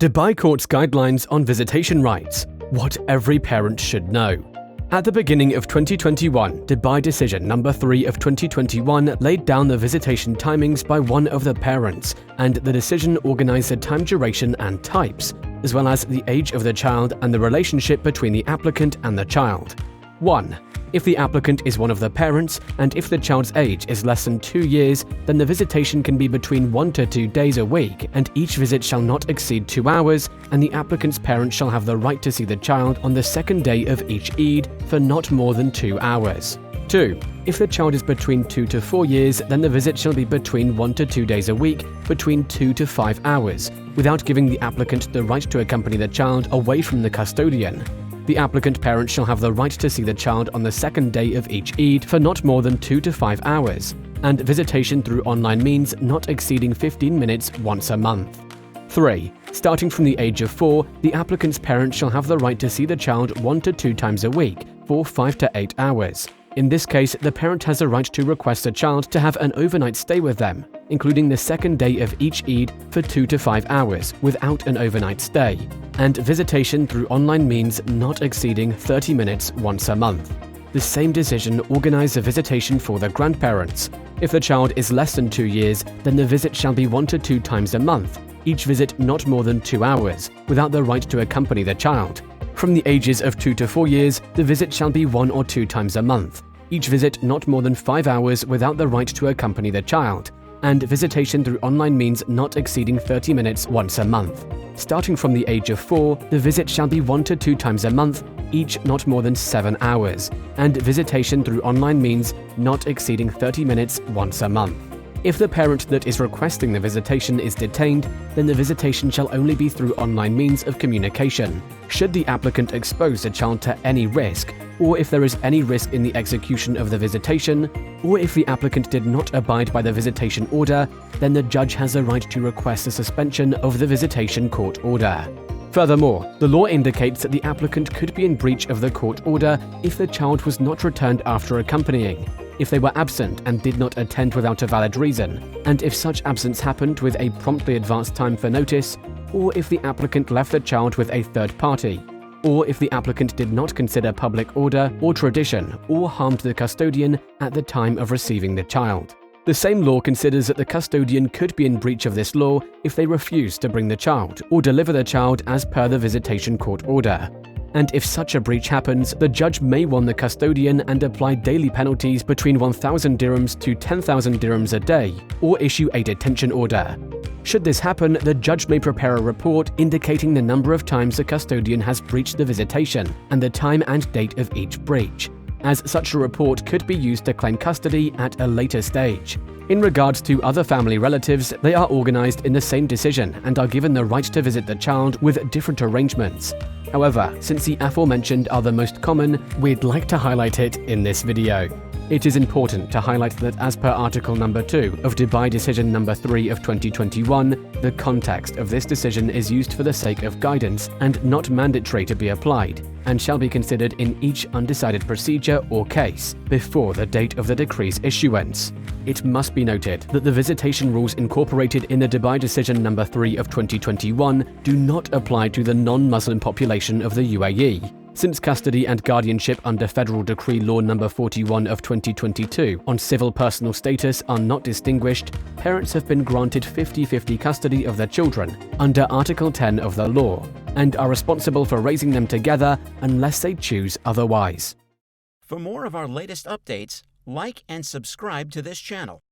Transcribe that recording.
Dubai Court's Guidelines on Visitation Rights – What every parent should know. At the beginning of 2021, Dubai Decision No. 3 of 2021 laid down the visitation timings by one of the parents, and the decision organized the time duration and types, as well as the age of the child and the relationship between the applicant and the child. 1. If the applicant is one of the parents, and if the child's age is less than 2 years, then the visitation can be between 1 to 2 days a week, and each visit shall not exceed 2 hours, and the applicant's parent shall have the right to see the child on the second day of each Eid for not more than 2 hours. 2. If the child is between 2 to 4 years, then the visit shall be between 1 to 2 days a week, between 2 to 5 hours, without giving the applicant the right to accompany the child away from the custodian. The applicant parent shall have the right to see the child on the second day of each Eid for not more than 2 to 5 hours, and visitation through online means not exceeding 15 minutes once a month. 3. Starting from the age of 4, the applicant's parent shall have the right to see the child 1 to 2 times a week for 5 to 8 hours. In this case, the parent has a right to request the child to have an overnight stay with them, including the second day of each Eid for 2 to 5 hours without an overnight stay, and visitation through online means not exceeding 30 minutes once a month. The same decision organized a visitation for the grandparents. If the child is less than 2 years, then the visit shall be 1 to 2 times a month, each visit not more than 2 hours, without the right to accompany the child. From the ages of 2 to 4 years, the visit shall be 1 or 2 times a month, each visit not more than 5 hours without the right to accompany the child, and visitation through online means not exceeding 30 minutes once a month. Starting from the age of 4, the visit shall be 1 to 2 times a month, each not more than 7 hours, and visitation through online means not exceeding 30 minutes once a month. If the parent that is requesting the visitation is detained, then the visitation shall only be through online means of communication. Should the applicant expose the child to any risk, or if there is any risk in the execution of the visitation, or if the applicant did not abide by the visitation order, then the judge has a right to request the suspension of the visitation court order. Furthermore, the law indicates that the applicant could be in breach of the court order if the child was not returned after accompanying, if they were absent and did not attend without a valid reason, and if such absence happened with a promptly advanced time for notice, or if the applicant left the child with a third party, or if the applicant did not consider public order or tradition or harmed the custodian at the time of receiving the child. The same law considers that the custodian could be in breach of this law if they refuse to bring the child or deliver the child as per the visitation court order. And if such a breach happens, the judge may warn the custodian and apply daily penalties between 1,000 dirhams to 10,000 dirhams a day, or issue a detention order. Should this happen, the judge may prepare a report indicating the number of times the custodian has breached the visitation and the time and date of each breach, as such a report could be used to claim custody at a later stage. In regards to other family relatives, they are organized in the same decision and are given the right to visit the child with different arrangements. However, since the aforementioned are the most common, we'd like to highlight it in this video. It is important to highlight that as per Article No. 2 of Dubai Decision No. 3 of 2021, the context of this decision is used for the sake of guidance and not mandatory to be applied, and shall be considered in each undecided procedure or case before the date of the decree's issuance. It must be noted that the visitation rules incorporated in the Dubai Decision No. 3 of 2021 do not apply to the non-Muslim population of the UAE. Since custody and guardianship under Federal Decree Law No. 41 of 2022 on civil personal status are not distinguished, parents have been granted 50-50 custody of their children under Article 10 of the law, and are responsible for raising them together unless they choose otherwise. For more of our latest updates, like and subscribe to this channel.